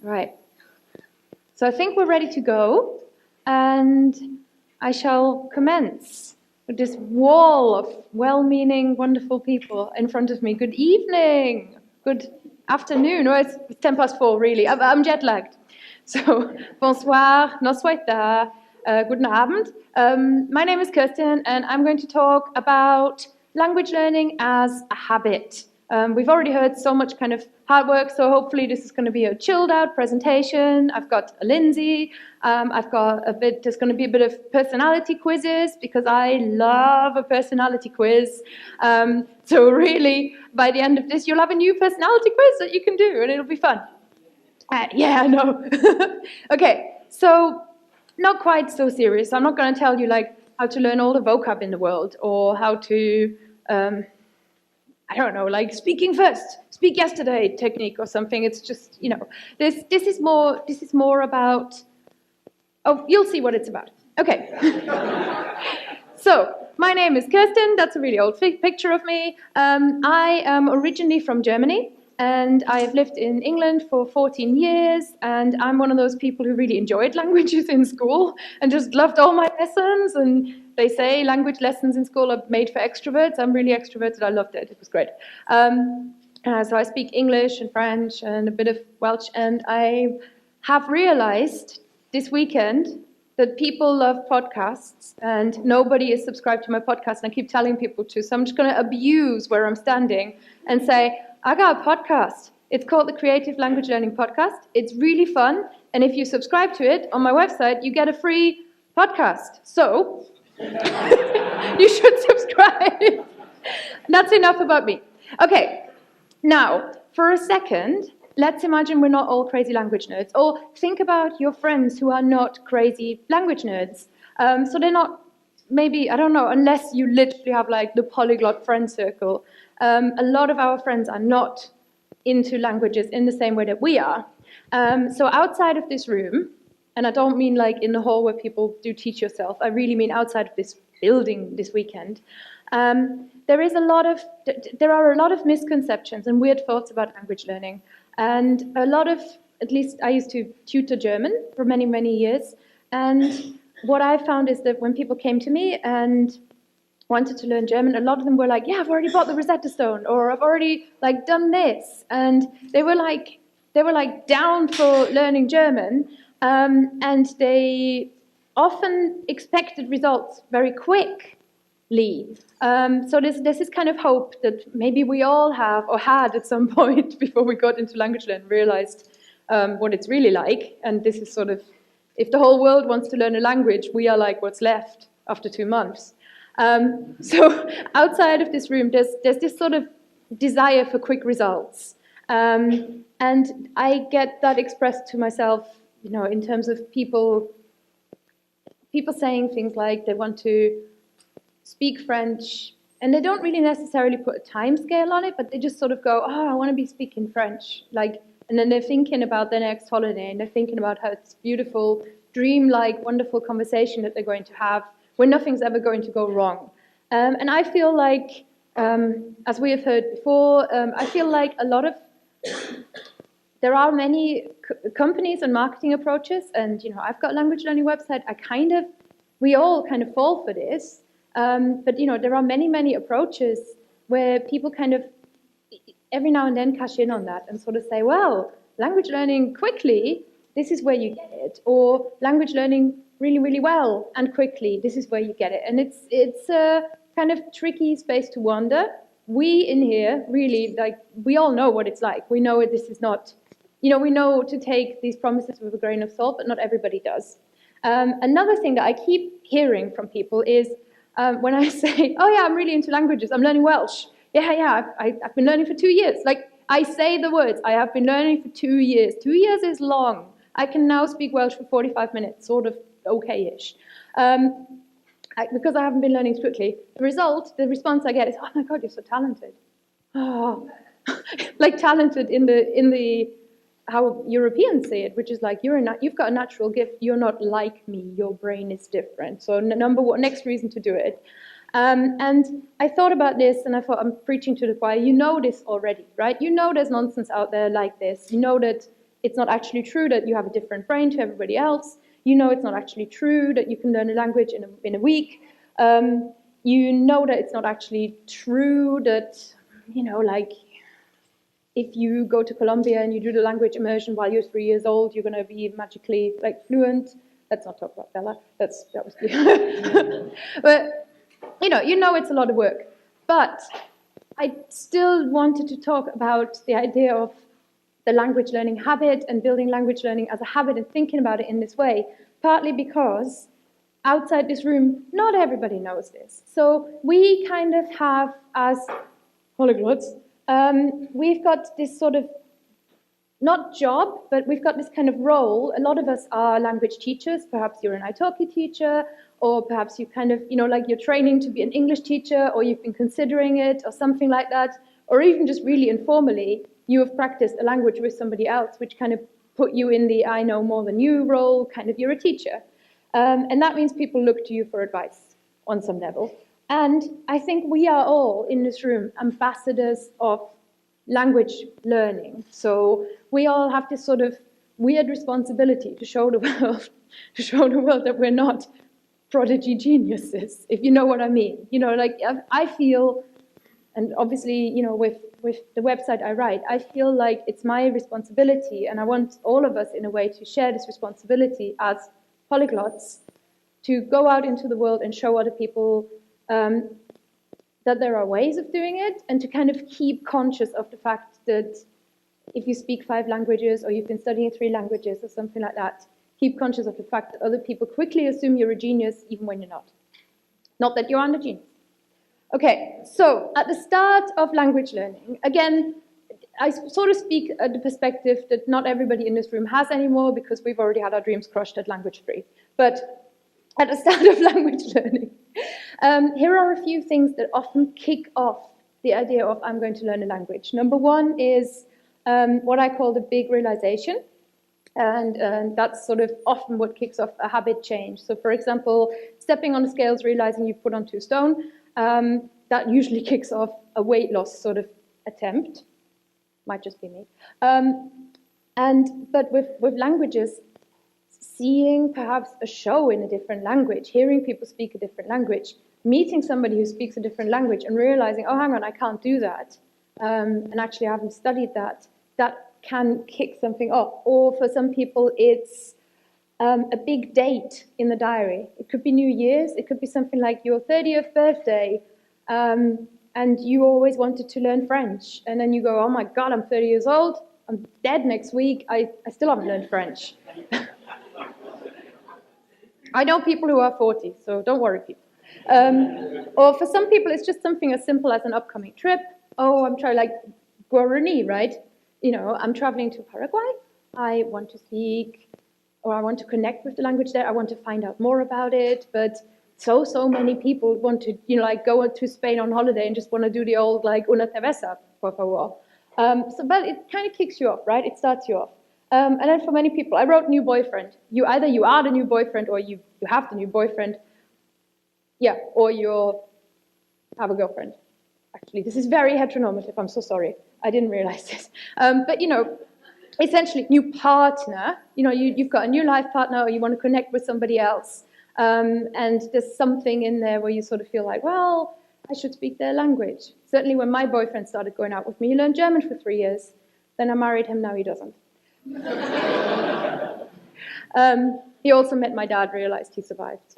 Right. So I think we're ready to go, and I shall commence with this wall of well-meaning, wonderful people in front of me. Good evening, good afternoon. Oh, it's 4:10, really. I'm jet-lagged. So, bonsoir, noswaita, guten Abend. My name is Kerstin, and I'm going to talk about language learning as a habit. We've already heard so much kind of hard work, so hopefully this is going to be a chilled out presentation. I've got a Lindsay. There's going to be a bit of personality quizzes because I love a personality quiz. So really, by the end of this, you'll have a new personality quiz that you can do, and it'll be fun. Yeah, I know. Okay, so not quite so serious. I'm not going to tell you like how to learn all the vocab in the world or how to I don't know, like speaking first, speak yesterday technique or something. It's just, this is more about, oh, you'll see what it's about. Okay. So, my name is Kerstin. That's a really old picture of me. I am originally from Germany, and I have lived in England for 14 years, and I'm one of those people who really enjoyed languages in school and just loved all my lessons. And they say language lessons in school are made for extroverts. I'm really extroverted. I loved it. It was great. So I speak English and French and a bit of Welsh, and I have realized this weekend that people love podcasts, and nobody is subscribed to my podcast, and I keep telling people to, so I'm just going to abuse where I'm standing and say, I got a podcast. It's called the Creative Language Learning Podcast. It's really fun, and if you subscribe to it on my website, you get a free podcast. So, you should subscribe. That's enough about me. Okay, now, for a second, let's imagine we're not all crazy language nerds. Or think about your friends who are not crazy language nerds. So they're not, maybe, I don't know, unless you literally have like the polyglot friend circle. A lot of our friends are not into languages in the same way that we are. So outside of this room, and I don't mean like in the hall where people do teach yourself, I really mean outside of this building this weekend, there are a lot of misconceptions and weird thoughts about language learning. And a lot of, at least I used to tutor German for many, many years. And what I found is that when people came to me and wanted to learn German, a lot of them were like, yeah, I've already bought the Rosetta Stone, or I've already like done this. And they were like down for learning German, and they often expected results very quickly. So there's this kind of hope that maybe we all have or had at some point before we got into language learning, realized what it's really like. And this is sort of, if the whole world wants to learn a language, we are like what's left after 2 months. So outside of this room, there's this sort of desire for quick results. And I get that expressed to myself, in terms of people saying things like they want to speak French, and they don't really necessarily put a time scale on it, but they just sort of go, oh, I want to be speaking French. And then they're thinking about their next holiday, and they're thinking about how it's beautiful, dreamlike, wonderful conversation that they're going to have, where nothing's ever going to go wrong. And I feel like, as we have heard before, I feel like there are many companies and marketing approaches, and I've got a language learning website. We all kind of fall for this. But there are many, many approaches where people kind of every now and then cash in on that and sort of say, well, language learning quickly, this is where you get it, or language learning really, really well and quickly, this is where you get it. And it's a kind of tricky space to wander. We in here really, we all know what it's like. We know this is not, we know to take these promises with a grain of salt, but not everybody does. Another thing that I keep hearing from people is, when I say, oh yeah, I'm really into languages, I'm learning Welsh. Yeah, I've been learning for 2 years. I say the words, I have been learning for 2 years. 2 years is long. I can now speak Welsh for 45 minutes, sort of okay-ish. Because I haven't been learning as quickly. The response I get is, oh my God, you're so talented. Oh, talented in the how Europeans say it, which is like, you've got a natural gift, you're not like me, your brain is different. So next reason to do it. And I thought about this, and I thought, I'm preaching to the choir. You know this already, right? You know there's nonsense out there like this. You know that it's not actually true that you have a different brain to everybody else. You know it's not actually true that you can learn a language in a week. You know that it's not actually true that, you know, like, if you go to Colombia and you do the language immersion while you're 3 years old, you're going to be magically like fluent. Let's not talk about Bella. That was but you know it's a lot of work. But I still wanted to talk about the idea of the language learning habit and building language learning as a habit and thinking about it in this way, partly because outside this room, not everybody knows this. So we kind of have, as polyglots, we've got this sort of, not job, but we've got this kind of role. A lot of us are language teachers. Perhaps you're an Italki teacher, or perhaps you kind of, like you're training to be an English teacher, or you've been considering it, or something like that. Or even just really informally, you have practiced a language with somebody else, which kind of put you in the I know more than you role, kind of you're a teacher. And that means people look to you for advice on some level. And I think we are all in this room ambassadors of language learning. So we all have this sort of weird responsibility to show the world that we're not prodigy geniuses, if you know what I mean. Like I feel, and obviously, with the website I write, I feel like it's my responsibility, and I want all of us in a way to share this responsibility as polyglots, to go out into the world and show other people that there are ways of doing it, and to kind of keep conscious of the fact that if you speak 5 languages, or you've been studying 3 languages, or something like that, keep conscious of the fact that other people quickly assume you're a genius, even when you're not. Not that you aren't a genius. Okay, so at the start of language learning, again, I sort of speak at the perspective that not everybody in this room has anymore, because we've already had our dreams crushed at language 3. But at the start of language learning, here are a few things that often kick off the idea of I'm going to learn a language. Number 1 is what I call the big realization. And that's sort of often what kicks off a habit change. So for example, stepping on the scales, realizing you've put on 2 stone, that usually kicks off a weight loss sort of attempt. Might just be me. But with languages, seeing perhaps a show in a different language, hearing people speak a different language, meeting somebody who speaks a different language and realizing, oh, hang on, I can't do that. And actually I haven't studied that. That can kick something off. Or for some people, it's a big date in the diary. It could be New Year's. It could be something like your 30th birthday. And you always wanted to learn French. And then you go, oh my God, I'm 30 years old. I'm dead next week. I still haven't learned French. I know people who are 40, so don't worry, people. Or for some people, it's just something as simple as an upcoming trip. Oh, I'm trying, like Guarani, right? I'm traveling to Paraguay. I want to speak, or I want to connect with the language there. I want to find out more about it. But so many people want to, like go to Spain on holiday and just want to do the old, like, una cerveza, por favor. But it kind of kicks you off, right? It starts you off. And then for many people, I wrote new boyfriend. Either you are the new boyfriend, or you have the new boyfriend. Yeah, or you have a girlfriend. Actually, this is very heteronormative. I'm so sorry. I didn't realize this. But, essentially, new partner. You've got a new life partner, or you want to connect with somebody else. And there's something in there where you sort of feel like, well, I should speak their language. Certainly when my boyfriend started going out with me, he learned German for 3 years. Then I married him, now he doesn't. He also met my dad, realized he survived.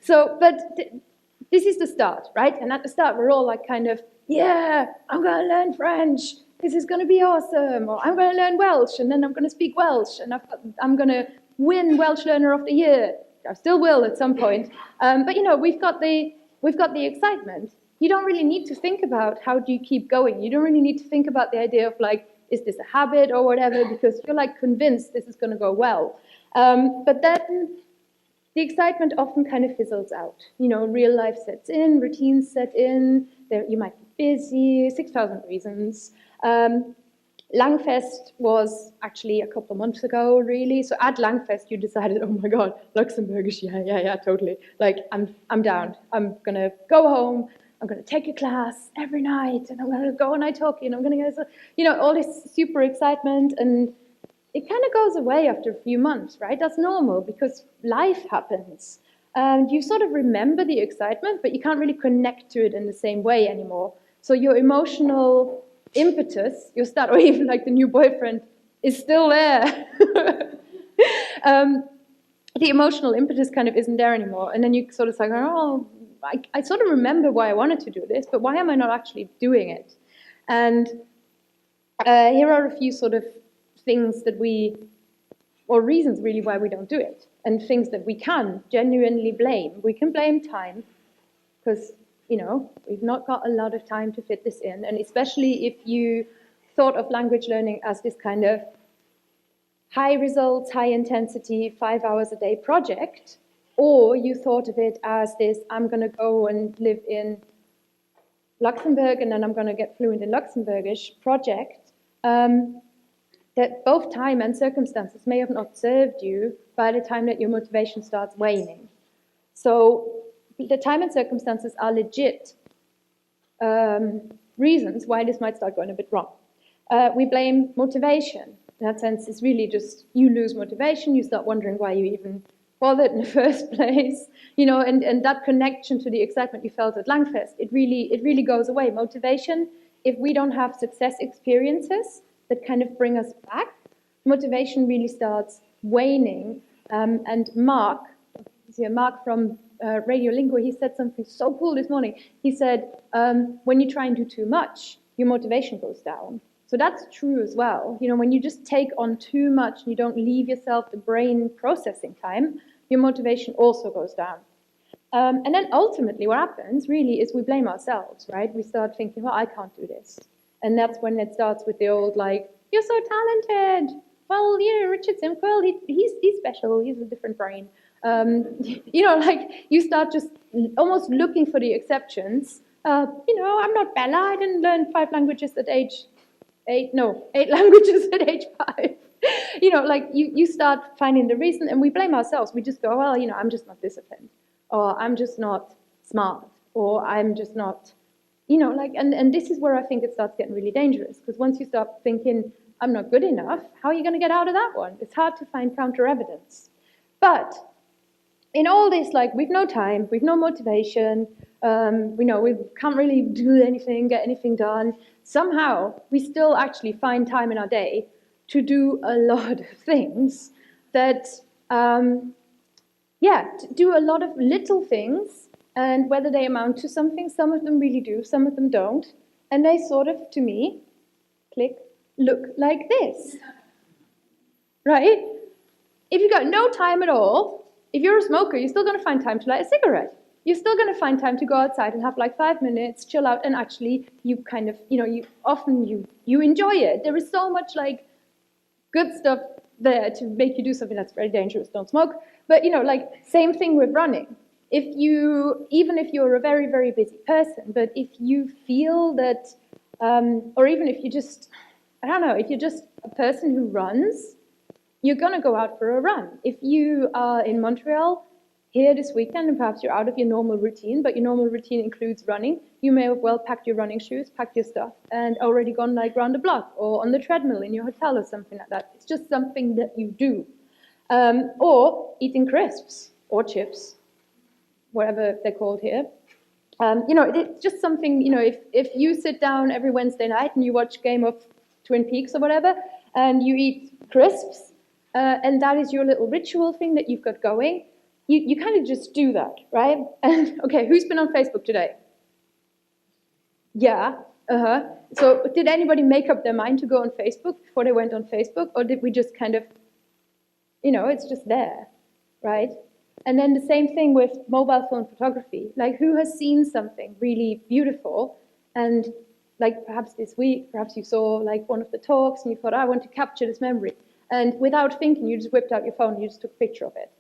But this is the start, right? And at the start, we're all like kind of, yeah, I'm going to learn French. This is going to be awesome. Or I'm going to learn Welsh, and then I'm going to speak Welsh, and I'm going to win Welsh Learner of the Year. I still will at some point. But we've got the excitement. You don't really need to think about how do you keep going. You don't really need to think about the idea of like, is this a habit or whatever, because you're like convinced this is going to go well. But then the excitement often kind of fizzles out. Real life sets in, routines set in, you might be busy, 6,000 reasons. LangFest was actually a couple of months ago, really. So at LangFest, you decided, oh my God, Luxembourgish, yeah, totally. Like, I'm down. I'm going to go home. I'm going to take a class every night, and I'm going to go on Italki, and I'm going to get, all this super excitement. And it kind of goes away after a few months, right? That's normal because life happens. And you sort of remember the excitement, but you can't really connect to it in the same way anymore. So your emotional impetus, your start, or even like the new boyfriend, is still there. The emotional impetus kind of isn't there anymore. And then you sort of say, oh, I sort of remember why I wanted to do this, but why am I not actually doing it? And here are a few sort of things that or reasons really why we don't do it, and things that we can genuinely blame. We can blame time, because, we've not got a lot of time to fit this in, and especially if you thought of language learning as this kind of high results, high intensity, 5 hours a day project, or you thought of it as this, I'm going to go and live in Luxembourg and then I'm going to get fluent in Luxembourgish project, that both time and circumstances may have not served you by the time that your motivation starts waning. So the time and circumstances are legit reasons why this might start going a bit wrong. We blame motivation. In that sense, it's really just you lose motivation, you start wondering why you even bothered in the first place, and that connection to the excitement you felt at LangFest, it really goes away. Motivation, if we don't have success experiences that kind of bring us back, motivation really starts waning. And Mark from Radiolingua, he said something so cool this morning. He said, when you try and do too much, your motivation goes down. So that's true as well. When you just take on too much and you don't leave yourself the brain processing time, your motivation also goes down. And then ultimately what happens really is we blame ourselves, right? We start thinking, well, I can't do this. And that's when it starts with the old, like, you're so talented. Well, Richard Simquel, he's special. He's a different brain. Like you start just almost looking for the exceptions. I'm not Bella. I didn't learn 5 languages at age 8 languages at age 5. Like you start finding the reason, and we blame ourselves. We just go, well, I'm just not disciplined, or I'm just not smart, or I'm just not, and this is where I think it starts getting really dangerous, because once you start thinking, I'm not good enough, how are you going to get out of that one? It's hard to find counter evidence. But in all this, like, we've no time, we've no motivation, we can't really do anything, get anything done. Somehow, we still actually find time in our day to do a lot of things that, to do a lot of little things, and whether they amount to something, some of them really do, some of them don't, and they sort of, to me, look like this, right? If you've got no time at all, if you're a smoker, you're still going to find time to light a cigarette. You're still going to find time to go outside and have like 5 minutes, chill out, and actually you kind of, you enjoy it. There is so much like good stuff there to make you do something that's very dangerous. Don't smoke. But same thing with running. Even if you're a very, very busy person, but if you feel that, or even if you just, if you're just a person who runs, you're going to go out for a run. If you are in Montreal here this weekend, and perhaps you're out of your normal routine, but your normal routine includes running, you may have well packed your running shoes, packed your stuff, and already gone like round the block, or on the treadmill in your hotel or something like that. It's just something that you do. Or eating crisps, or chips, whatever they're called here. It's just something, if you sit down every Wednesday night and you watch Game of Twin Peaks or whatever, and you eat crisps, and that is your little ritual thing that you've got going, you kind of just do that, right? And okay, who's been on Facebook today? Yeah, So did anybody make up their mind to go on Facebook before they went on Facebook, or did we just kind of, it's just there, right? And then the same thing with mobile phone photography. Like, who has seen something really beautiful, and like perhaps this week, perhaps you saw like one of the talks and you thought, I want to capture this memory. And without thinking, you just whipped out your phone and you just took a picture of it.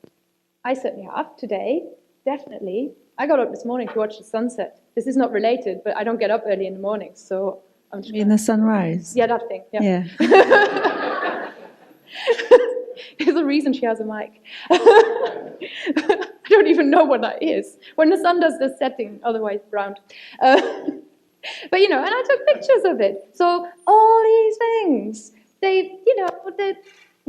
I certainly have today, definitely. I got up this morning to watch the sunset. This is not related, but I don't get up early in the morning, so I'm just in the sunrise. Yeah, that thing. Yeah. There's a reason she has a mic. I don't even know what that is. When the sun does the setting, otherwise round. But and I took pictures of it. So all these things,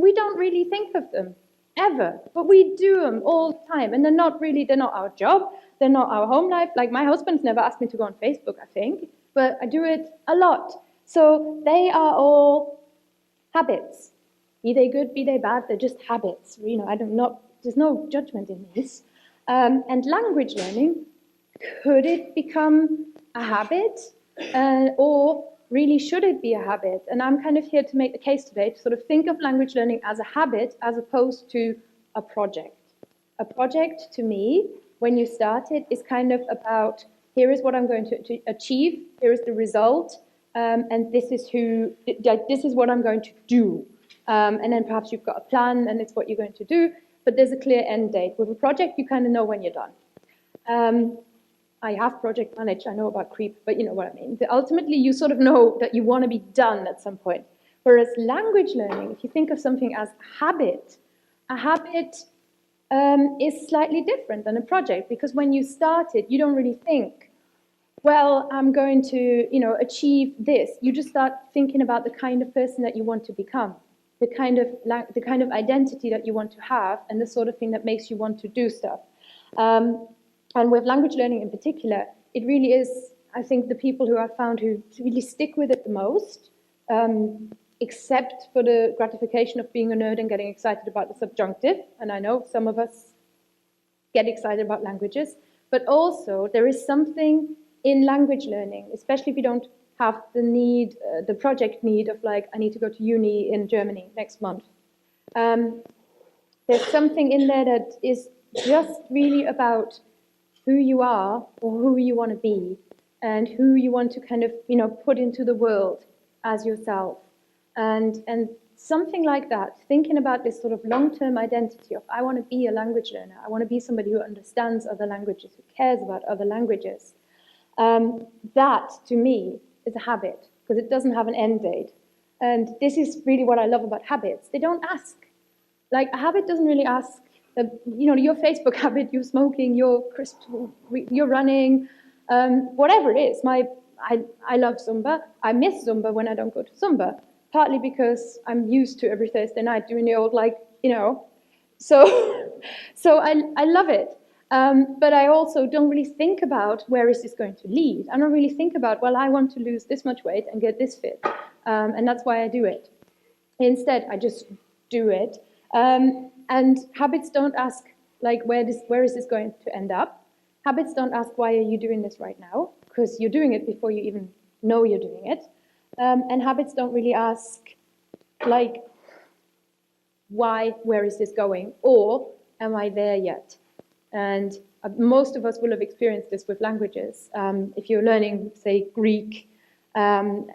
we don't really think of them, ever, but we do them all the time, and they're not our job, they're not our home life. Like, my husband's never asked me to go on Facebook, I think, but I do it a lot. So they are all habits. Be they good, be they bad, they're just habits. You know, there's no judgment in these. And language learning, could it become a habit? Or really, should it be a habit? And I'm kind of here to make the case today to sort of think of language learning as a habit as opposed to a project. A project, to me, when you start it, is kind of about, here is what I'm going to achieve, here is the result, and this is what I'm going to do. And then perhaps you've got a plan and it's what you're going to do, but there's a clear end date. With a project, you kind of know when you're done. I have project managed, I know about creep, but you know what I mean. Ultimately, you sort of know that you want to be done at some point. Whereas language learning, if you think of something as a habit is slightly different than a project, because when you start it, you don't really think, well, I'm going to, achieve this. You just start thinking about the kind of person that you want to become, the kind of identity that you want to have, and the sort of thing that makes you want to do stuff. And with language learning in particular, it really is, I think, the people who I've found who really stick with it the most, except for the gratification of being a nerd and getting excited about the subjunctive. And I know some of us get excited about languages, but also there is something in language learning, especially if you don't have the need, the project need of like, I need to go to uni in Germany next month. There's something in there that is just really about who you are or who you want to be and who you want to kind of, put into the world as yourself. And something like that, thinking about this sort of long-term identity of, I want to be a language learner, I want to be somebody who understands other languages, who cares about other languages. That, to me, is a habit, because it doesn't have an end date. And this is really what I love about habits. They don't ask. Like, a habit doesn't really ask, your Facebook habit, your smoking, your running, whatever it is. I love Zumba. I miss Zumba when I don't go to Zumba, partly because I'm used to every Thursday night doing the old, so I love it. But I also don't really think about where is this going to lead. I don't really think about, well, I want to lose this much weight and get this fit, and that's why I do it. Instead, I just do it. And habits don't ask, like, where is this going to end up? Habits don't ask, why are you doing this right now? Because you're doing it before you even know you're doing it. And habits don't really ask, like, where is this going? Or, am I there yet? And most of us will have experienced this with languages. If you're learning, say, Greek, and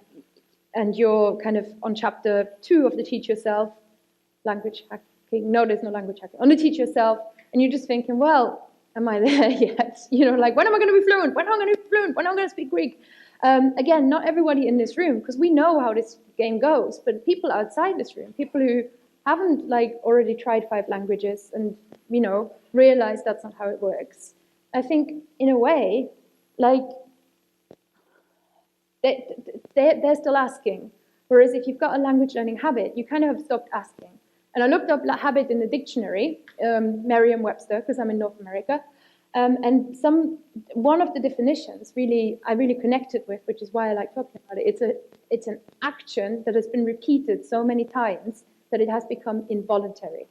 you're kind of on chapter 2 of the Teach Yourself, language hacking. No, there's no language hacking. On the Teach Yourself, and you're just thinking, well, am I there yet? Like, when am I going to be fluent? When am I going to be fluent? When am I going to speak Greek? Again, not everybody in this room, because we know how this game goes, but people outside this room, people who haven't already tried 5 languages and realize that's not how it works. I think in a way, they're still asking. Whereas if you've got a language learning habit, you kind of have stopped asking. And I looked up habit in the dictionary, Merriam-Webster, because I'm in North America, and one of the definitions I really connected with, which is why I like talking about it. It's an action that has been repeated so many times that it has become involuntary.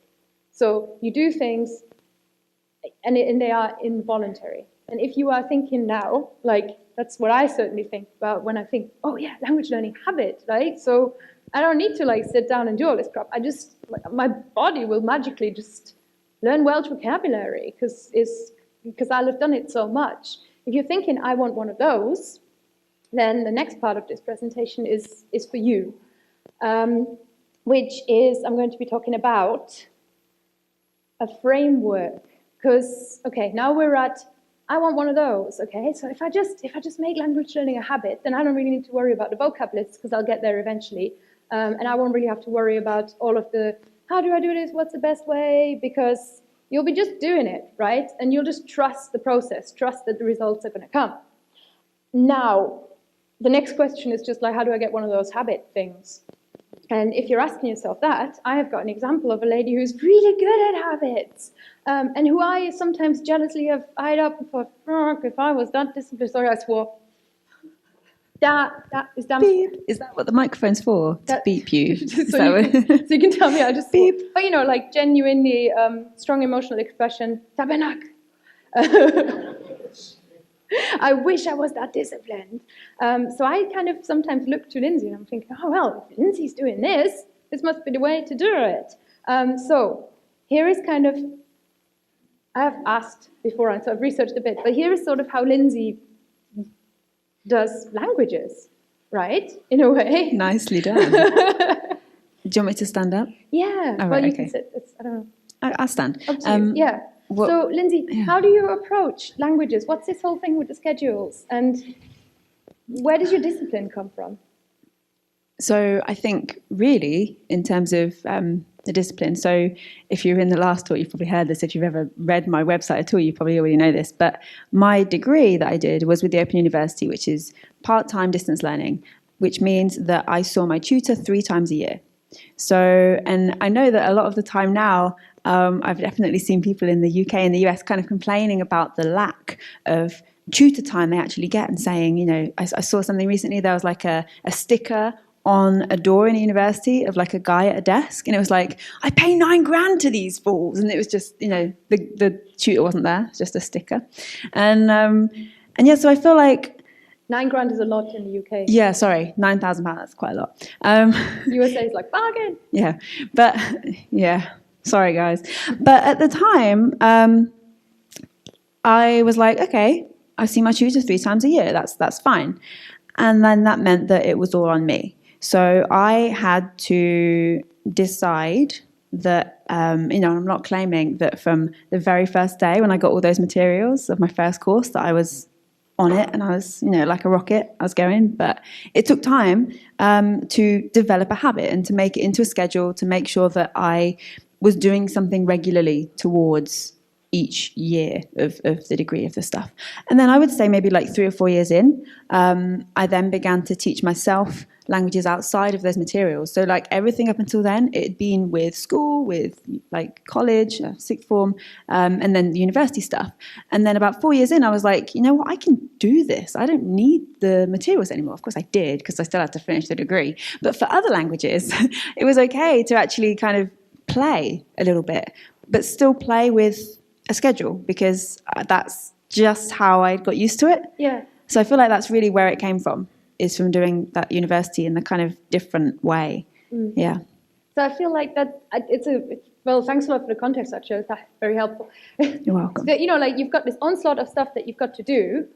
So you do things, and they are involuntary. And if you are thinking now, that's what I certainly think about when I think, oh yeah, language learning habit, right? So I don't need to sit down and do all this crap. My body will magically just learn Welsh vocabulary because I'll have done it so much. If you're thinking, I want one of those, then the next part of this presentation is for you, which is, I'm going to be talking about a framework. Because, okay, now we're at, I want one of those, okay? So if I just make language learning a habit, then I don't really need to worry about the vocab lists, because I'll get there eventually. And I won't really have to worry about all of the, how do I do this, what's the best way? Because you'll be just doing it, right? And you'll just trust the process, trust that the results are going to come. Now, the next question is just how do I get one of those habit things? And if you're asking yourself that, I have got an example of a lady who's really good at habits, and who I sometimes jealously have eyed up and thought, if I was that disciplined, sorry, I swore. That is damn. Beep. Is that what the microphone's for? To beep you? so you can tell me I just beep. But like genuinely strong emotional expression. Tabernak. I wish I was that disciplined. So I kind of sometimes look to Lindsay and I'm thinking, oh well, if Lindsay's doing this must be the way to do it. So here is kind of, I have asked before and so I've researched a bit, but here is sort of how Lindsay does languages, right? In a way. Nicely done. Do you want me to stand up? Yeah. Oh, well, you okay. can sit. I don't know. I'll stand. Up to you. Yeah. So, Lindsay, how do you approach languages? What's this whole thing with the schedules? And where does your discipline come from? So I think really in terms of the discipline, so if you're in the last talk, you've probably heard this. If you've ever read my website at all, you probably already know this. But my degree that I did was with the Open University, which is part-time distance learning, which means that I saw my tutor 3 times a year. So, and I know that a lot of the time now, I've definitely seen people in the UK and the US kind of complaining about the lack of tutor time they actually get and saying, I saw something recently, there was like a sticker on a door in a university of like a guy at a desk, and it was like, I pay $9,000 to these fools, and it was just, the tutor wasn't there, it's just a sticker, and yeah, so I feel like $9,000 is a lot in the UK. Yeah, sorry, £9,000, that's quite a lot. USA is like bargain. Yeah, but yeah, sorry guys. But at the time, I was like, okay, I see my tutor 3 times a year. That's fine. And then that meant that it was all on me. So I had to decide that, I'm not claiming that from the very first day when I got all those materials of my first course that I was on it and I was, like a rocket, I was going. But it took time to develop a habit and to make it into a schedule, to make sure that I was doing something regularly towards each year of the degree of the stuff. And then I would say maybe like 3 or 4 years in, I then began to teach myself languages outside of those materials. So like everything up until then, it had been with school, with like college, sixth form, and then the university stuff. And then about 4 years in, I was like, you know what, I can do this. I don't need the materials anymore. Of course I did, because I still had to finish the degree. But for other languages, it was okay to actually kind of play a little bit, but still play with a schedule, because that's just how I got used to it. Yeah. So I feel like that's really where it came from, is from doing that university in the kind of different way. Mm. Yeah. So I feel like that well, thanks a lot for the context, actually. That's very helpful. You're welcome. So, like you've got this onslaught of stuff that you've got to do,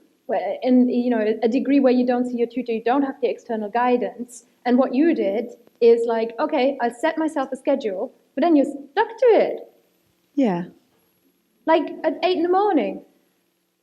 in a degree where you don't see your tutor, you don't have the external guidance. And what you did is like, okay, I'll set myself a schedule, but then you're stuck to it. Yeah. Like at 8 a.m?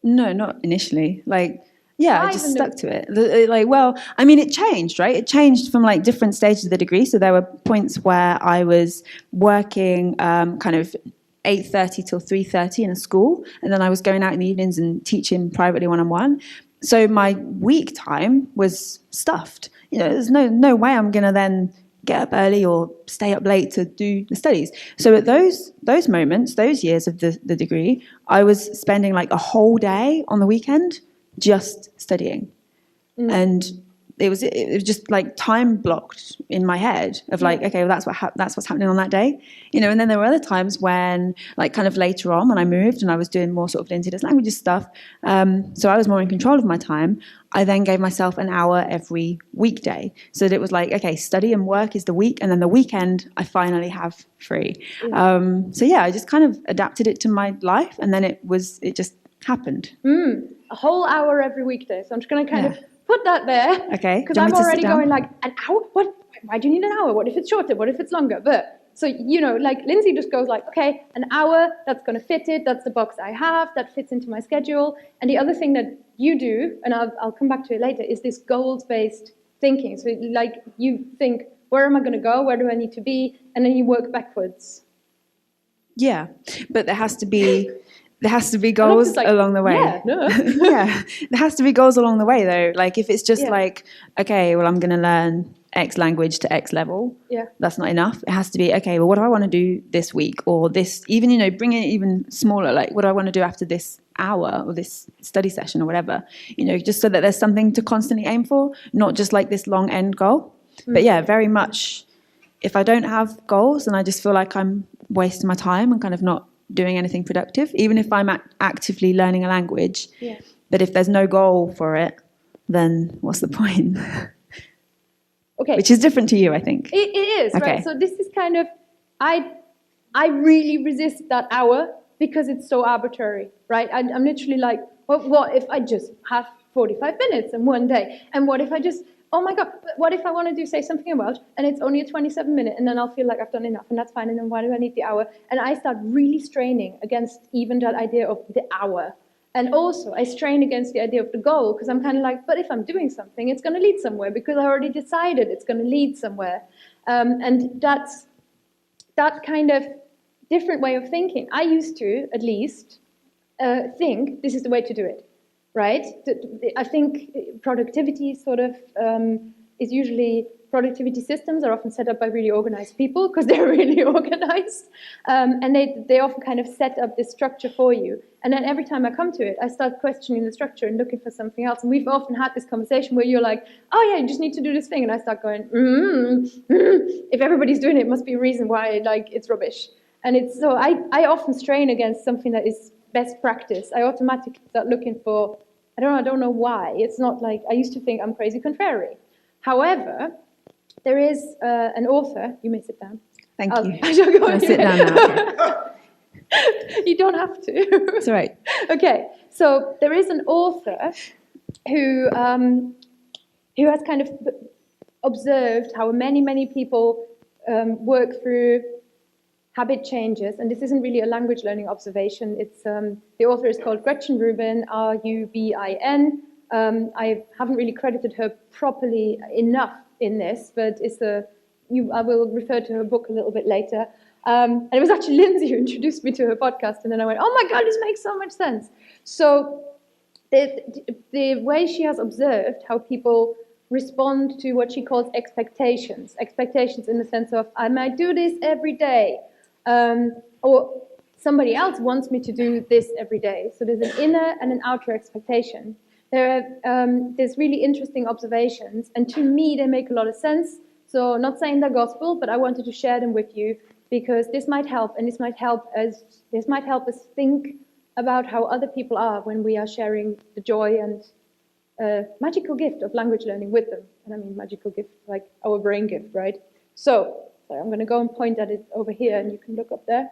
No, not initially. I just stuck to it. It changed, right? It changed from like different stages of the degree. So there were points where I was working kind of 8:30 till 3:30 in a school, and then I was going out in the evenings and teaching privately one-on-one. So my week time was stuffed. There's no way I'm going to then get up early or stay up late to do the studies. So at those moments, those years of the degree, I was spending like a whole day on the weekend just studying. Mm. And it was just like time blocked in my head of like, okay, well, that's what's happening on that day, and then there were other times when like kind of later on when I moved and I was doing more sort of Lindsay Does Languages stuff, so I was more in control of my time. I then gave myself an hour every weekday, so that it was like, okay, study and work is the week, and then the weekend I finally have free. I just kind of adapted it to my life, and then it just happened. A whole hour every weekday. So I'm just going to kind of put that there. Okay. Because I'm already going like, an hour? What? Why do you need an hour? What if it's shorter? What if it's longer? But so, like Lindsay just goes like, okay, an hour, that's going to fit it. That's the box I have. That fits into my schedule. And the other thing that you do, and I'll come back to it later, is this goals-based thinking. So like you think, where am I going to go? Where do I need to be? And then you work backwards. Yeah, but there has to be goals along the way. Yeah, no. Yeah, there has to be goals along the way though. Like if it's just like, okay, well, I'm going to learn X language to X level. Yeah. That's not enough. It has to be, okay, well, what do I want to do this week? Or this, even, you know, bring it even smaller, like what do I want to do after this hour or this study session or whatever, you know, just so that there's something to constantly aim for, not just like this long end goal. But yeah, very much, if I don't have goals, then I just feel like I'm wasting my time and kind of not doing anything productive, even if I'm actively learning a language. Yeah. But if there's no goal for it, then what's the point? Okay. Which is different to you, I think. It is, Okay. right? So this is kind of, I really resist that hour because it's so arbitrary, right? I'm literally like, well, what if I just have 45 minutes in one day? And what if I just, oh my God, what if I want to say something about, and it's only a 27-minute, and then I'll feel like I've done enough, and that's fine, and then why do I need the hour? And I start really straining against even that idea of the hour. And also, I strain against the idea of the goal, because I'm kind of like, but if I'm doing something, it's going to lead somewhere, because I already decided it's going to lead somewhere. And that's that kind of different way of thinking. I used to, at least, think this is the way to do it, right? I think productivity sort of is usually, productivity systems are often set up by really organized people, because they're really organized. And they often kind of set up this structure for you. And then every time I come to it, I start questioning the structure and looking for something else. And we've often had this conversation where you're like, oh yeah, you just need to do this thing. And I start going, if everybody's doing it, it must be a reason why like it's rubbish. And it's so I often strain against something that is best practice. I automatically start looking for, I don't know why. It's not like, I used to think I'm crazy contrary. However, there is an author, you may sit down. Thank you. I shall go I'll sit down now. You don't have to. It's all right. Okay, so there is an author who has kind of observed how many people work through habit changes, and this isn't really a language learning observation. It's the author is called Gretchen Rubin, R-U-B-I-N. I haven't really credited her properly enough in this, but I will refer to her book a little bit later. And it was actually Lindsay who introduced me to her podcast, and then I went, oh my God, this makes so much sense. So the way she has observed how people respond to what she calls expectations in the sense of, I might do this every day, or somebody else wants me to do this every day. So there's an inner and an outer expectation. There's really interesting observations, and to me they make a lot of sense. So not saying they're gospel, but I wanted to share them with you because this might help, and this might help us think about how other people are when we are sharing the joy and magical gift of language learning with them. And I mean magical gift like our brain gift, right? So I'm going to go and point at it over here, and you can look up there.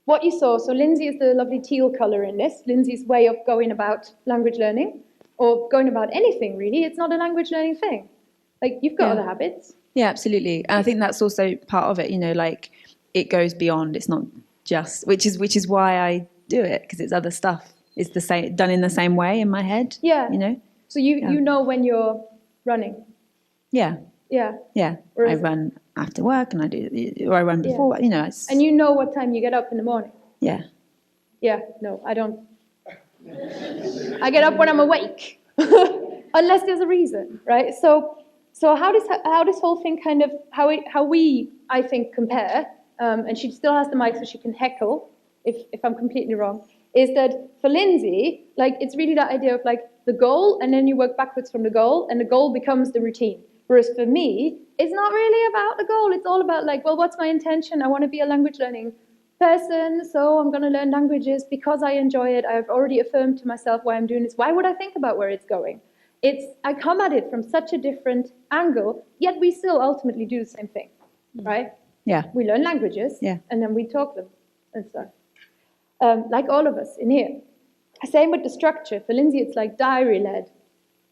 What you saw, so Lindsay is the lovely teal color in this. Lindsay's way of going about language learning, or going about anything really. It's not a language learning thing. Like, you've got other habits. Yeah, absolutely. And I think that's also part of it, you know, like it goes beyond, it's not just, which is why I do it, because it's other stuff. It's the same, done in the same way in my head. Yeah. You know? So you know when you're running. Yeah. Yeah. Yeah. I run after work, and I run before, you know. And you know what time you get up in the morning. Yeah. Yeah, no, I don't. I get up when I'm awake, unless there's a reason, right? So how this whole thing kind of, how we, I think, compare, and she still has the mic so she can heckle if I'm completely wrong, is that for Lindsay, like, it's really that idea of like the goal, and then you work backwards from the goal, and the goal becomes the routine. Whereas for me, it's not really about the goal. It's all about like, well, what's my intention? I want to be a language learning person, so I'm going to learn languages because I enjoy it. I've already affirmed to myself why I'm doing this. Why would I think about where it's going? I come at it from such a different angle, yet we still ultimately do the same thing, right? Yeah. We learn languages, and then we talk them and stuff. Like all of us in here. Same with the structure. For Lindsay, it's like diary-led.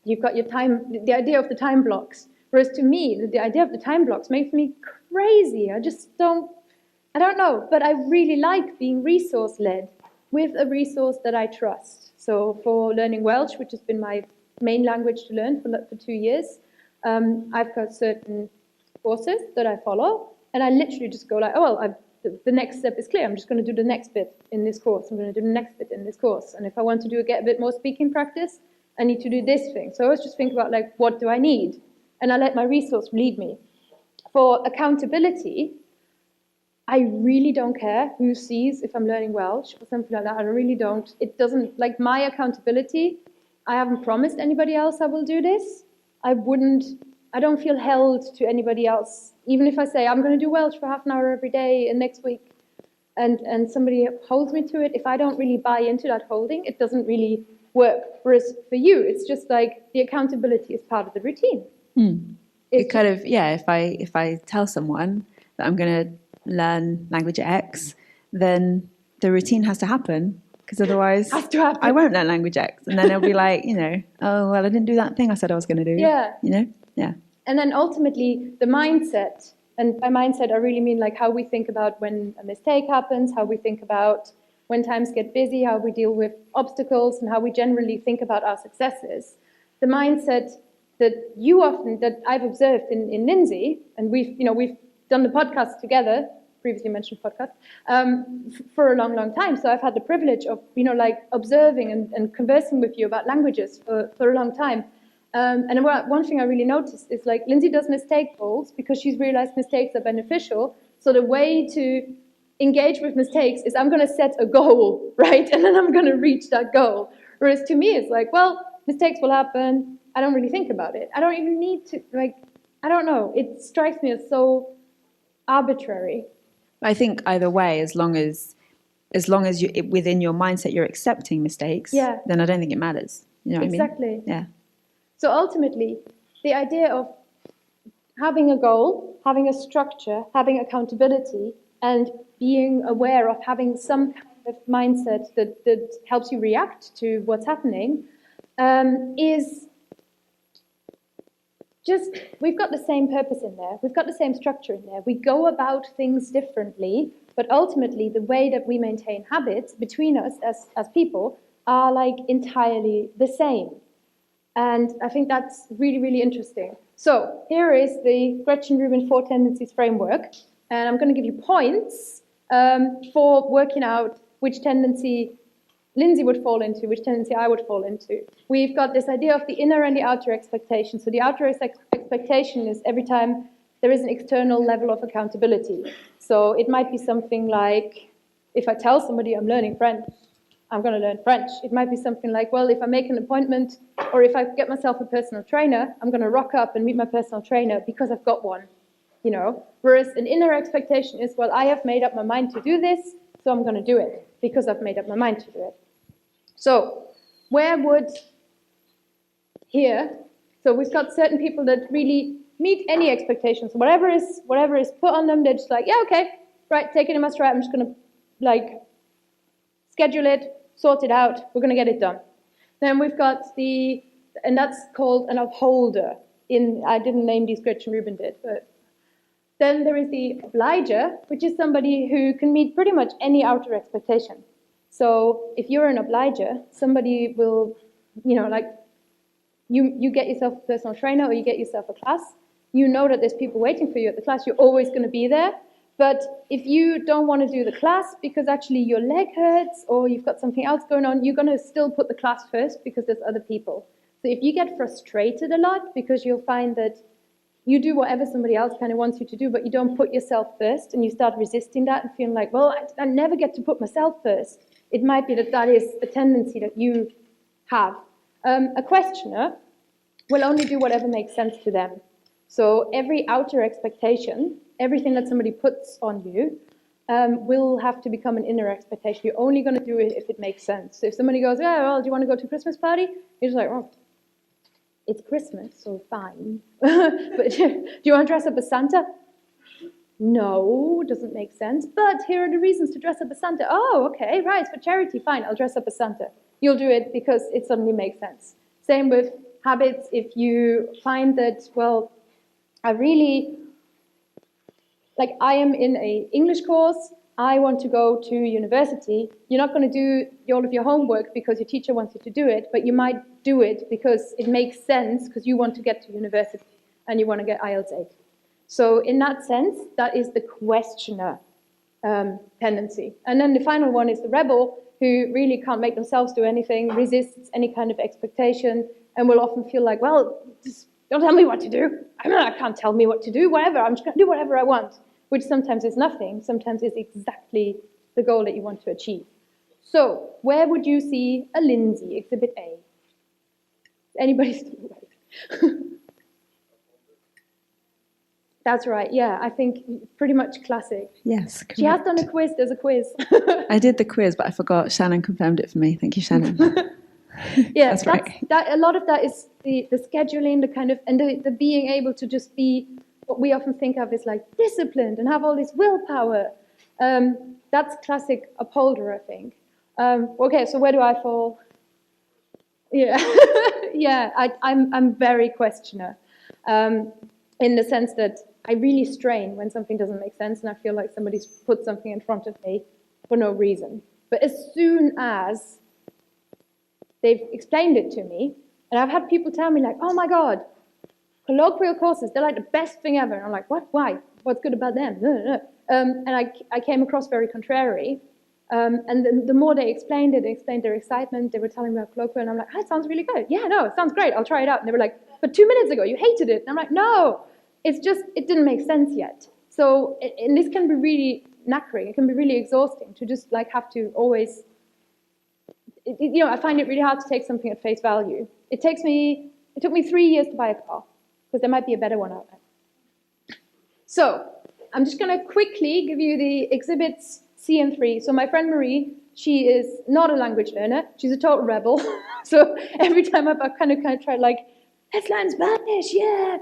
You've got your time, the idea of the time blocks. Whereas to me, the idea of the time blocks makes me crazy. I don't know, but I really like being resource-led with a resource that I trust. So for learning Welsh, which has been my main language to learn for 2 years, I've got certain courses that I follow, and I literally just go like, oh, well, the next step is clear. I'm just going to do the next bit in this course. I'm going to do the next bit in this course. And if I want to get a bit more speaking practice, I need to do this thing. So I always just think about like, what do I need? and I let my resource lead me. For accountability, I really don't care who sees if I'm learning Welsh or something like that. I really don't. It doesn't, like my accountability, I haven't promised anybody else I will do this. I don't feel held to anybody else. Even if I say I'm going to do Welsh for half an hour every day and next week, and somebody holds me to it, if I don't really buy into that holding, it doesn't really work. Whereas for you, it's just like the accountability is part of the routine. It kind of, yeah, if I tell someone that I'm going to learn language X, then the routine has to happen, because otherwise I won't learn language X. And then it'll be like, oh, well, I didn't do that thing I said I was going to do. Yeah. Yeah. And then ultimately the mindset, and by mindset I really mean like how we think about when a mistake happens, how we think about when times get busy, how we deal with obstacles, and how we generally think about our successes. The mindset that I've observed in Lindsay, and we've done the podcast together, previously mentioned podcast, for a long, long time. So I've had the privilege of, observing and conversing with you about languages for a long time. And one thing I really noticed is like Lindsay does mistake goals because she's realized mistakes are beneficial. So the way to engage with mistakes is I'm going to set a goal, right? And then I'm going to reach that goal. Whereas to me, it's like, well, mistakes will happen. I don't really think about it. I don't even need to, I don't know. It strikes me as so arbitrary. I think either way, as long as you within your mindset you're accepting mistakes, then I don't think it matters. You know what I mean? Exactly. Yeah. So ultimately, the idea of having a goal, having a structure, having accountability, and being aware of having some kind of mindset that helps you react to what's happening is just, we've got the same purpose in there. We've got the same structure in there. We go about things differently, but ultimately the way that we maintain habits between us as people are like entirely the same. And I think that's really, really interesting. So here is the Gretchen Rubin 4 Tendencies framework. And I'm going to give you points for working out which tendency Lindsay would fall into, which tendency I would fall into. We've got this idea of the inner and the outer expectation. So the outer expectation is every time there is an external level of accountability. So it might be something like, if I tell somebody I'm learning French, I'm going to learn French. It might be something like, well, if I make an appointment or if I get myself a personal trainer, I'm going to rock up and meet my personal trainer because I've got one, Whereas an inner expectation is, well, I have made up my mind to do this, so I'm going to do it because I've made up my mind to do it. So where would here, so we've got certain people that really meet any expectations. Whatever is put on them, they're just like, yeah, okay, right, take it in my stride. I'm just going to schedule it, sort it out, we're going to get it done. Then we've got and that's called an upholder. I didn't name these, Gretchen Rubin did, but then there is the obliger, which is somebody who can meet pretty much any outer expectation. So if you're an obliger, somebody will, you get yourself a personal trainer or you get yourself a class, you know that there's people waiting for you at the class, you're always going to be there. But if you don't want to do the class because actually your leg hurts or you've got something else going on, you're going to still put the class first because there's other people. So if you get frustrated a lot because you'll find that you do whatever somebody else kind of wants you to do, but you don't put yourself first and you start resisting that and feeling like, well, I never get to put myself first. It might be that is a tendency that you have. A questioner will only do whatever makes sense to them. So every outer expectation, everything that somebody puts on you, will have to become an inner expectation. You're only going to do it if it makes sense. So if somebody goes, yeah, well, do you want to go to a Christmas party? You're just like, oh, it's Christmas, so fine. But do you want to dress up as Santa? No, doesn't make sense. But here are the reasons to dress up as Santa. Oh, okay, right, it's for charity, fine, I'll dress up as Santa. You'll do it because it suddenly makes sense. Same with habits. If you find that, well, I am in an English course, I want to go to university, you're not going to do all of your homework because your teacher wants you to do it, but you might do it because it makes sense because you want to get to university and you want to get IELTS 8. So in that sense, that is the questioner tendency. And then the final one is the rebel, who really can't make themselves do anything, resists any kind of expectation, and will often feel like, well, just don't tell me what to do. I can't tell me what to do, whatever, I'm just going to do whatever I want, which sometimes is nothing, sometimes is exactly the goal that you want to achieve. So, where would you see a Lindsay, Exhibit A? Anybody still awake? That's right, yeah, I think pretty much classic. Yes, correct. She has done a quiz, there's a quiz. I did the quiz, but I forgot. Shannon confirmed it for me. Thank you, Shannon. Yeah, that's right. A lot of that is the scheduling, the kind of, and the being able to just be what we often think of as like disciplined and have all this willpower. That's classic upholder, I think. Okay, so where do I fall? Yeah, yeah, I'm very questioner, in the sense that I really strain when something doesn't make sense and I feel like somebody's put something in front of me for no reason. But as soon as they've explained it to me, and I've had people tell me like, oh my God, colloquial courses, they're like the best thing ever. And I'm like, what, why? What's good about them? And I came across very contrary. And then the more they explained it, they explained their excitement, they were telling me about colloquial, and I'm like, oh, it sounds really good. Yeah, no, it sounds great, I'll try it out. And they were like, but 2 minutes ago, you hated it. And I'm like, no, it's just, it didn't make sense yet. So, and this can be really knackering, it can be really exhausting to just like have to always, you know, I find it really hard to take something at face value. It took me 3 years to buy a car, because there might be a better one out there. So, I'm just gonna quickly give you the exhibits C and 3. So my friend Marie, she is not a language learner. She's a total rebel. So every time I've kind of tried like, let's learn Spanish, yeah.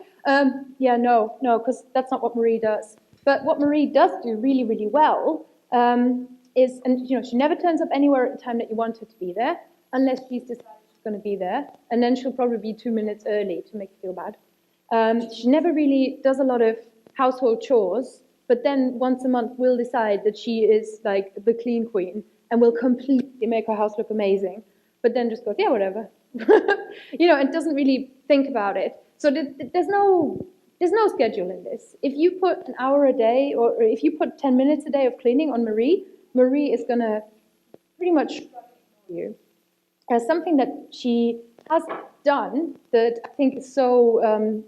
Yeah, no, because that's not what Marie does. But what Marie does do really, really well is, and you know, she never turns up anywhere at the time that you want her to be there, unless she's decided she's going to be there, and then she'll probably be 2 minutes early to make you feel bad. She never really does a lot of household chores, but then once a month will decide that she is like the clean queen and will completely make her house look amazing, but then just goes, yeah, whatever. You know, and doesn't really think about it. So there's no schedule in this. If you put an hour a day, or if you put 10 minutes a day of cleaning on Marie, Marie is gonna pretty much you. Something that she has done that I think is so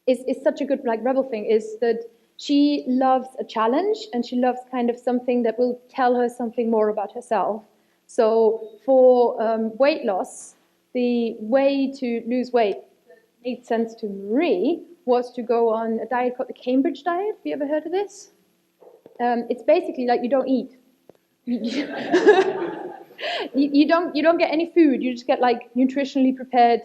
is such a good like rebel thing is that she loves a challenge, and she loves kind of something that will tell her something more about herself. So for weight loss, the way to lose weight that made sense to Marie was to go on a diet called the Cambridge diet. Have you ever heard of this? It's basically like you don't eat. You don't get any food. You just get like nutritionally prepared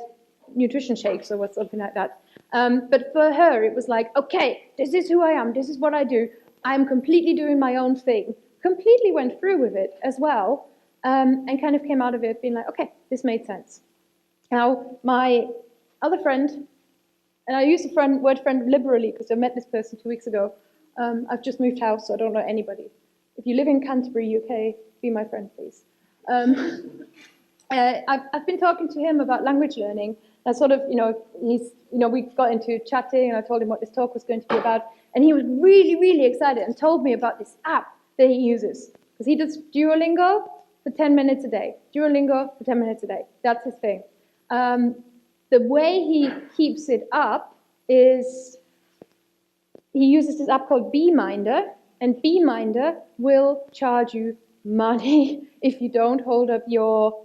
nutrition shakes or something like that. But for her, it was like, okay, this is who I am. This is what I do. I'm completely doing my own thing. Completely went through with it as well, and kind of came out of it being like, okay, this made sense. Now, my other friend, and I use the word friend liberally because I met this person 2 weeks ago. I've just moved house, so I don't know anybody. If you live in Canterbury, UK, be my friend, please. I've been talking to him about language learning. I sort of, we got into chatting, and I told him what this talk was going to be about, and he was really, really excited and told me about this app that he uses, because he does Duolingo for 10 minutes a day. Duolingo for 10 minutes a day. That's his thing. The way he keeps it up is he uses this app called Beeminder, and Beeminder will charge you money if you don't hold up your,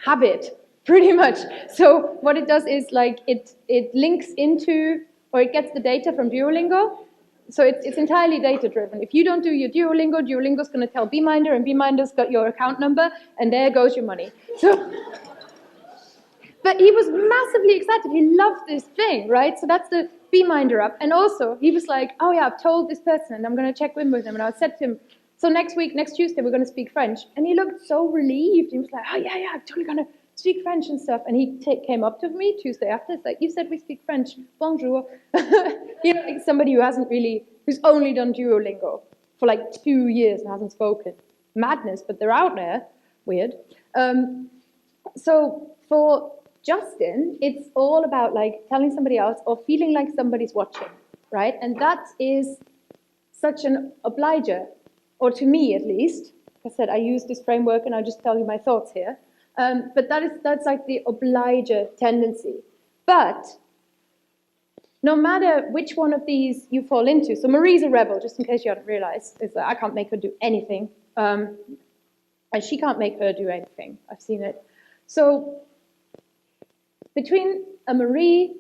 habit, pretty much. So what it does is, it links into, or it gets the data from Duolingo. So it's entirely data-driven. If you don't do your Duolingo, Duolingo's going to tell Beeminder, and Beeminder's got your account number, and there goes your money. So, but he was massively excited. He loved this thing, right? So that's the Beeminder app. And also, he was like, oh yeah, I've told this person, and I'm going to check in with them. And I said to him, so next Tuesday, we're going to speak French. And he looked so relieved. He was like, oh yeah, I'm totally going to speak French and stuff. And he came up to me Tuesday after. It's like, you said we speak French. Bonjour. Like somebody who's only done Duolingo for 2 years and hasn't spoken. Madness, but they're out there. Weird. So for Justin, it's all about telling somebody else or feeling like somebody's watching, right? And that is such an obliger, or to me at least. Like I said, I use this framework and I'll just tell you my thoughts here. But that's like the obliger tendency. But no matter which one of these you fall into, so Marie's a rebel, just in case you hadn't realized, is that I can't make her do anything. And she can't make her do anything. I've seen it. So between a Marie,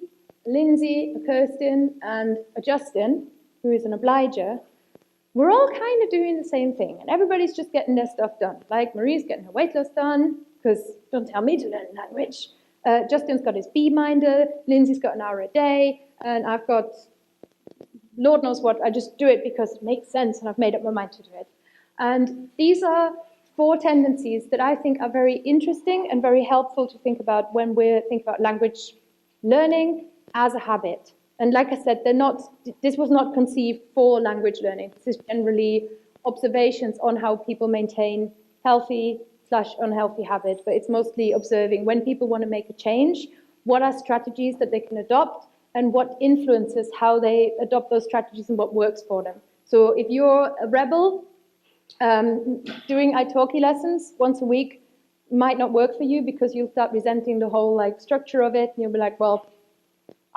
a Lindsay, a Kerstin, and a Justin, who is an obliger, we're all kind of doing the same thing, and everybody's just getting their stuff done. Like Marie's getting her weight loss done, because don't tell me to learn language. Justin's got his B-minder, Lindsay's got an hour a day, and I've got Lord knows what. I just do it because it makes sense, and I've made up my mind to do it. And these are 4 tendencies that I think are very interesting and very helpful to think about when we're thinking about language learning as a habit. And like I said, this was not conceived for language learning. This is generally observations on how people maintain healthy/unhealthy habits, but it's mostly observing when people want to make a change, what are strategies that they can adopt, and what influences how they adopt those strategies and what works for them. So if you're a rebel, doing italki lessons once a week might not work for you because you'll start resenting the whole like structure of it, and you'll be like, well,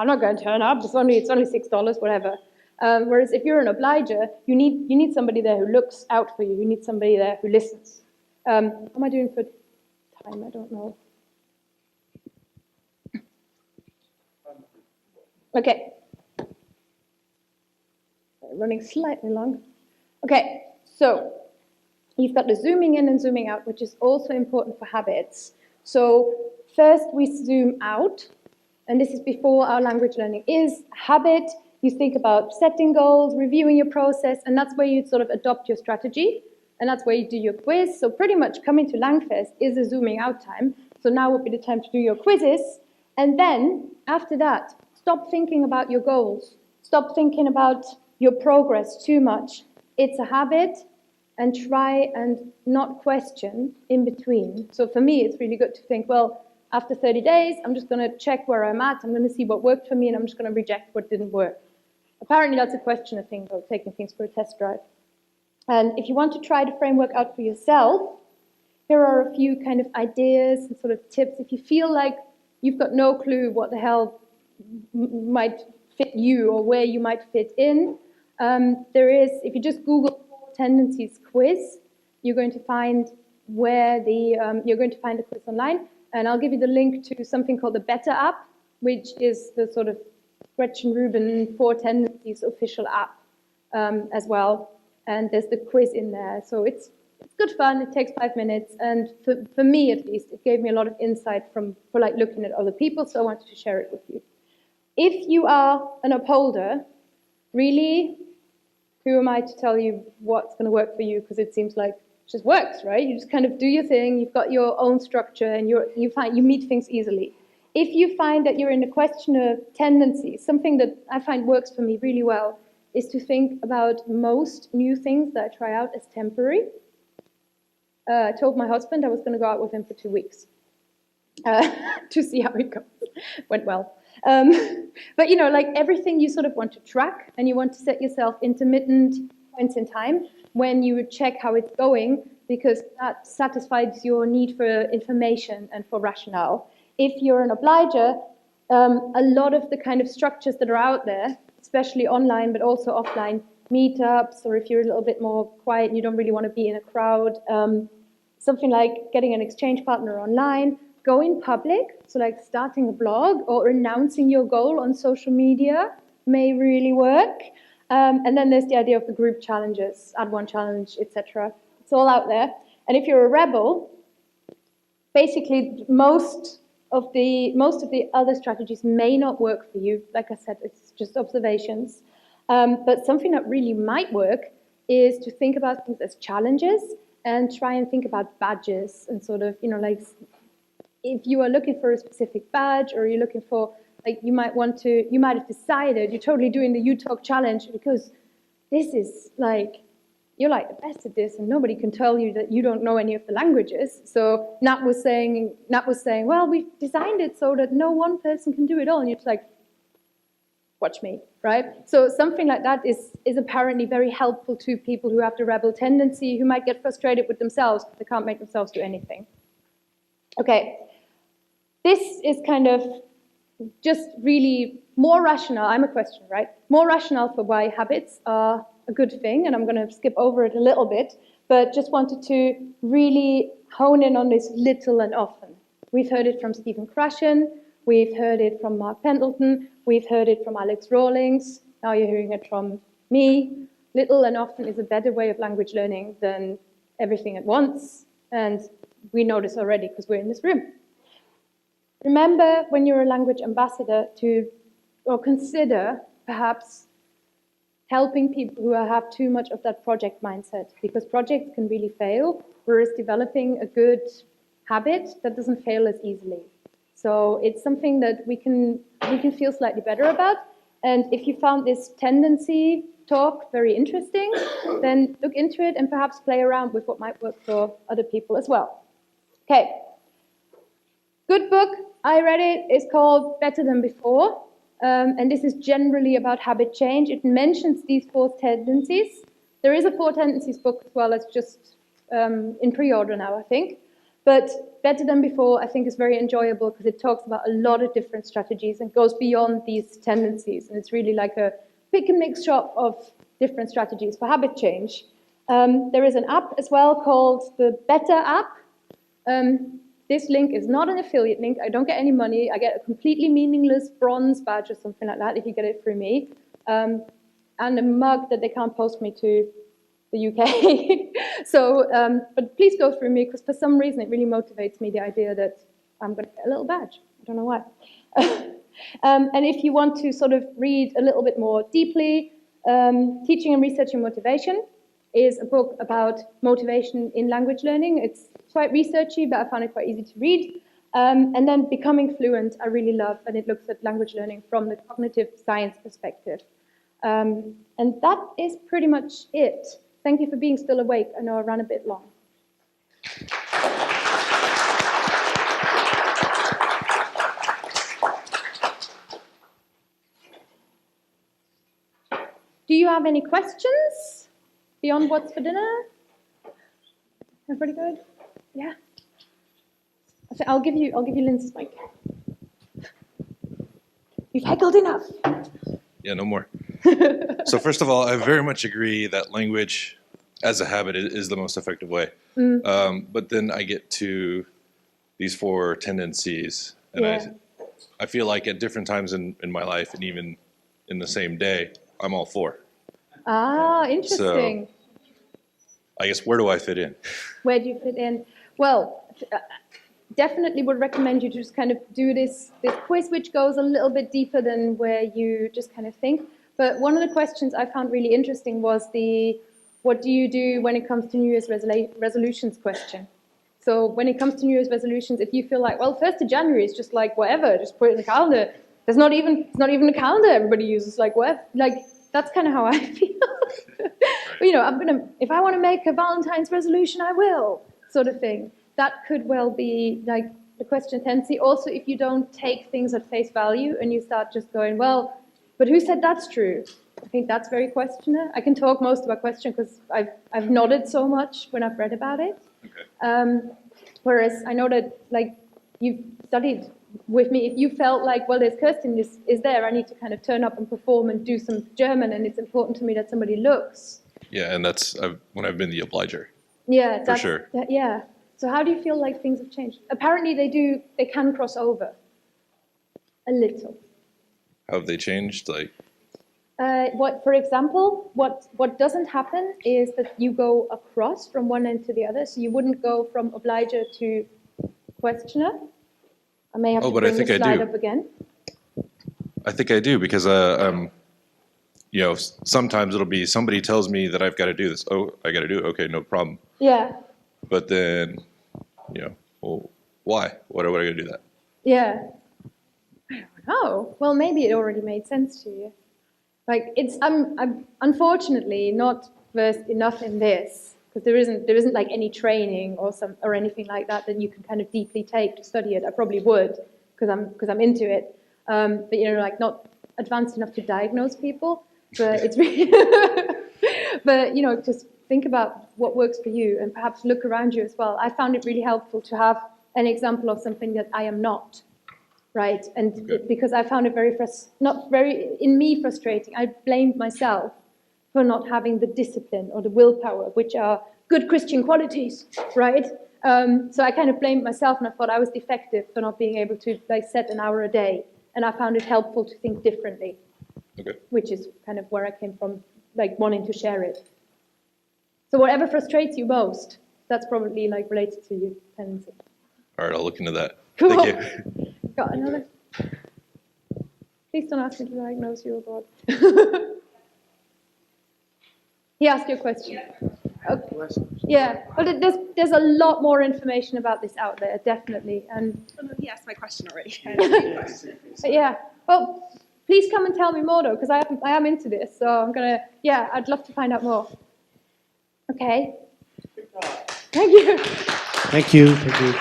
I'm not going to turn up. It's only $6, whatever. Whereas if you're an obliger, you need somebody there who looks out for you. You need somebody there who listens. How am I doing for time? I don't know. Okay. Running slightly long. Okay, so you've got the zooming in and zooming out, which is also important for habits. So first we zoom out, and this is before our language learning is habit. You think about setting goals, reviewing your process, and that's where you sort of adopt your strategy, and that's where you do your quiz. So pretty much coming to LangFest is a zooming out time. So now would be the time to do your quizzes, and then after that, stop thinking about your goals. Stop thinking about your progress too much. It's a habit, and try and not question in between. So for me, it's really good to think, well, after 30 days, I'm just going to check where I'm at. I'm going to see what worked for me, and I'm just going to reject what didn't work. Apparently, that's a question of things, of taking things for a test drive. And if you want to try the framework out for yourself, here are a few kind of ideas and sort of tips. If you feel like you've got no clue what the hell might fit you or where you might fit in, there is, if you just Google tendencies quiz, you're going to find where you're going to find the quiz online. And I'll give you the link to something called the Better app, which is the sort of Gretchen Rubin 4 Tendencies official app as well. And there's the quiz in there. So it's good fun. It takes 5 minutes. And for me, at least, it gave me a lot of insight for like looking at other people. So I wanted to share it with you. If you are an upholder, really, who am I to tell you what's going to work for you? Because it seems like it just works, right? You just kind of do your thing. You've got your own structure, and you meet things easily. If you find that you're in a question of tendency, something that I find works for me really well is to think about most new things that I try out as temporary. I told my husband I was going to go out with him for 2 weeks to see how it goes. Went well. But, you know, like everything you sort of want to track, and you want to set yourself intermittent points in time when you check how it's going, because that satisfies your need for information and for rationale. If you're an obliger, a lot of the kind of structures that are out there, especially online but also offline, meetups, or if you're a little bit more quiet and you don't really want to be in a crowd, something like getting an exchange partner online, go in public, so like starting a blog or announcing your goal on social media may really work. And then there's the idea of the group challenges, add one challenge, etc. It's all out there. And if you're a rebel, basically most of the other strategies may not work for you. Like I said, it's just observations. But something that really might work is to think about things as challenges and try and think about badges and sort of, you know, like if you are looking for a specific badge, or you're looking for, like, you might have decided you're totally doing the U-Talk challenge because this is like, you're like the best at this, and nobody can tell you that you don't know any of the languages. So Nat was saying, well, we've designed it so that no one person can do it all, and you're just like, watch me, right? So something like that is apparently very helpful to people who have the rebel tendency, who might get frustrated with themselves, but they can't make themselves do anything. Okay, this is kind of just really more rational. I'm a questioner, right? More rationale for why habits are a good thing, and I'm going to skip over it a little bit, but just wanted to really hone in on this little and often. We've heard it from Stephen Krashen, we've heard it from Mark Pendleton, we've heard it from Alex Rawlings, now you're hearing it from me. Little and often is a better way of language learning than everything at once, and we know this already because we're in this room. Remember, when you're a language ambassador, or consider perhaps helping people who have too much of that project mindset, because projects can really fail, whereas developing a good habit that doesn't fail as easily. So it's something that we can feel slightly better about. And if you found this tendency talk very interesting, then look into it and perhaps play around with what might work for other people as well. Okay. Good book, I read it, it's called Better Than Before, and this is generally about habit change. It mentions these 4 tendencies. There is a 4 tendencies book as well, it's just in pre-order now, I think. But Better Than Before, I think, is very enjoyable because it talks about a lot of different strategies and goes beyond these tendencies, and it's really like a pick and mix shop of different strategies for habit change. There is an app as well called the Better app. This link is not an affiliate link. I don't get any money. I get a completely meaningless bronze badge or something like that if you get it through me. And a mug that they can't post me to the UK. So, but please go through me because for some reason it really motivates me, the idea that I'm going to get a little badge. I don't know why. And if you want to sort of read a little bit more deeply, Teaching and Researching Motivation is a book about motivation in language learning. It's quite researchy, but I found it quite easy to read. And then Becoming Fluent, I really love, and it looks at language learning from the cognitive science perspective. And that is pretty much it. Thank you for being still awake. I know I ran a bit long. Do you have any questions beyond what's for dinner? Everybody good? Yeah. I'll give you Lindsay's mic. You've heckled enough. Yeah, no more. So first of all, I very much agree that language as a habit is the most effective way. But then I get to these 4 tendencies, and I feel like at different times in my life, and even in the same day, I'm all 4. Ah, interesting. So I guess, where do I fit in? Where do you fit in? Well, definitely would recommend you to just kind of do this quiz, which goes a little bit deeper than where you just kind of think. But one of the questions I found really interesting was what do you do when it comes to New Year's resolutions question. So when it comes to New Year's resolutions, if you feel like, well, 1st of January is just like whatever, just put it in the calendar. It's not even a calendar everybody uses, like whatever. Like, that's kind of how I feel. You know, if I want to make a Valentine's resolution, I will, sort of thing. That could well be like the question tendency. Also, if you don't take things at face value and you start just going, well, but who said that's true? I think that's very questioner. I can talk most about question because I've nodded so much when I've read about it. Okay. Whereas I know that, like, you've studied with me, if you felt like, well, there's Kerstin is there, I need to kind of turn up and perform and do some German, and it's important to me that somebody looks. Yeah, and that's when I've been the obliger. Yeah, for sure. Yeah. So how do you feel like things have changed? Apparently they can cross over a little. How have they changed? Like, for example, what doesn't happen is that you go across from one end to the other. So you wouldn't go from obliger to questioner. I may have to bring the slide up again. I think I do, because you know, sometimes it'll be somebody tells me that I've got to do this. Oh, I got to do it. Okay, no problem. Yeah. But then, you know, well, why? What are I going to do that? Yeah. I don't know. Well, maybe it already made sense to you. Like, I'm unfortunately not versed enough in this, because there isn't like any training or anything like that you can kind of deeply take to study it. I probably would, because I'm into it. But you know, like, not advanced enough to diagnose people. But it's really, but you know, just think about what works for you and perhaps look around you as well. I found it really helpful to have an example of something that I am not, right? And Okay. because I found it frustrating. I blamed myself for not having the discipline or the willpower, which are good Christian qualities, right? So I kind of blamed myself, and I thought I was defective for not being able to like set an hour a day. And I found it helpful to think differently, Okay. which is kind of where I came from, like wanting to share it. So whatever frustrates you most, that's probably like related to your tendency. All right, I'll look into that. Cool. Thank you. Got another? Please don't ask me to diagnose you, oh God. He asked you a question. Okay. Yeah, but there's a lot more information about this out there, definitely. And He asked my question already. yeah, well, please come and tell me more though, because I am into this. So I'm gonna, yeah, I'd love to find out more. Okay. Thank you. Thank you. Thank you.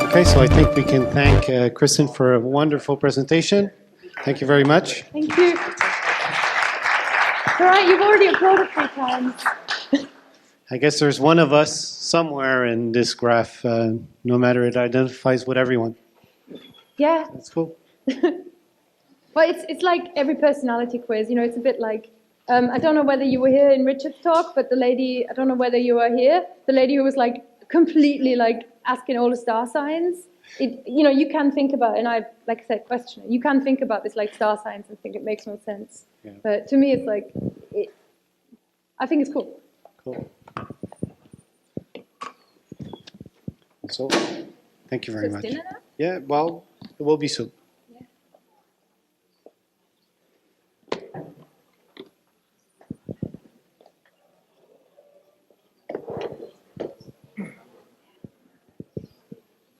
Okay, so I think we can thank Kerstin for a wonderful presentation. Thank you very much. Thank you. All right, you've already applauded 3 times. I guess there's one of us somewhere in this graph, no matter it identifies with everyone. Yeah. That's cool. Well, it's like every personality quiz, you know, it's a bit like, I don't know whether you were here in Richard's talk, but the lady, I don't know whether you were here, the lady who was like completely like asking all the star signs, you know, you can think about, and I, like I said, question it, you can think about this like star signs and think it makes no sense. Yeah. But to me, it's like, I think it's cool. Cool. So, thank you very much. Dinner now? Yeah, well, it will be soon.